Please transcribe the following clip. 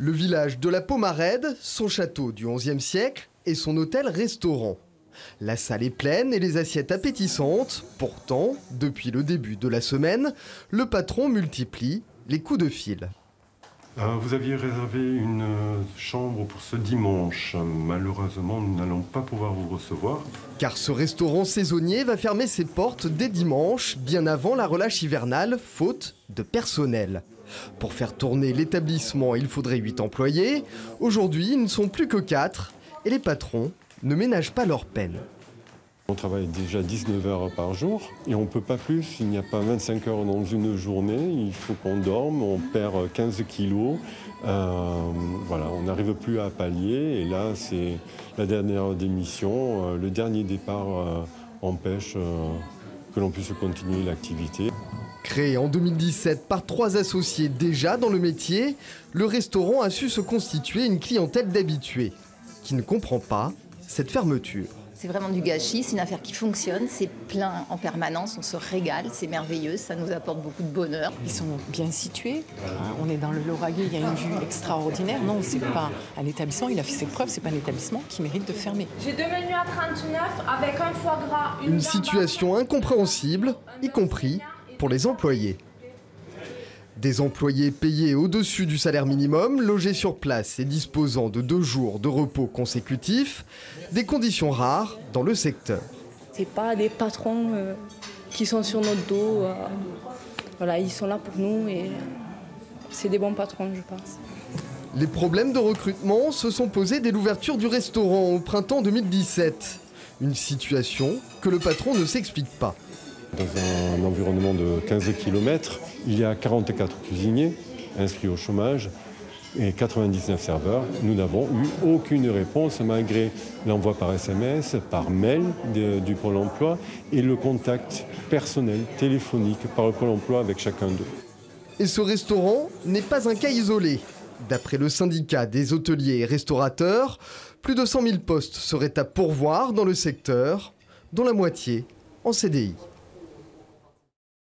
Le village de la Pomarède, son château du XIe siècle et son hôtel-restaurant. La salle est pleine et les assiettes appétissantes. Pourtant, depuis le début de la semaine, le patron multiplie les coups de fil. Vous aviez réservé une chambre pour ce dimanche. Malheureusement, nous n'allons pas pouvoir vous recevoir. Car ce restaurant saisonnier va fermer ses portes dès dimanche, bien avant la relâche hivernale, faute de personnel. Pour faire tourner l'établissement, il faudrait 8 employés. Aujourd'hui, ils ne sont plus que 4 et les patrons ne ménagent pas leur peine. On travaille déjà 19 heures par jour et on ne peut pas plus. Il n'y a pas 25 heures dans une journée. Il faut qu'on dorme, on perd 15 kilos. Voilà, on n'arrive plus à pallier. Et là, c'est la dernière démission. Le dernier départ empêche que l'on puisse continuer l'activité. Créé en 2017 par 3 associés déjà dans le métier, le restaurant a su se constituer une clientèle d'habitués qui ne comprend pas cette fermeture. C'est vraiment du gâchis, c'est une affaire qui fonctionne, c'est plein en permanence, on se régale, c'est merveilleux, ça nous apporte beaucoup de bonheur. Ils sont bien situés, on est dans le Lauragais, il y a une vue extraordinaire. Non, c'est pas un établissement, il a fait ses preuves, c'est pas un établissement qui mérite de fermer. J'ai 2 menus à 39 avec un foie gras, une situation incompréhensible, y compris pour les employés. Des employés payés au-dessus du salaire minimum, logés sur place et disposant de 2 jours de repos consécutifs, des conditions rares dans le secteur. C'est pas des patrons qui sont sur notre dos. Voilà, ils sont là pour nous et c'est des bons patrons, je pense. Les problèmes de recrutement se sont posés dès l'ouverture du restaurant au printemps 2017. Une situation que le patron ne s'explique pas. Dans un environnement de 15 km, il y a 44 cuisiniers inscrits au chômage et 99 serveurs. Nous n'avons eu aucune réponse malgré l'envoi par SMS, par mail du Pôle emploi et le contact personnel, téléphonique par le Pôle emploi avec chacun d'eux. Et ce restaurant n'est pas un cas isolé. D'après le syndicat des hôteliers et restaurateurs, plus de 100 000 postes seraient à pourvoir dans le secteur, dont la moitié en CDI.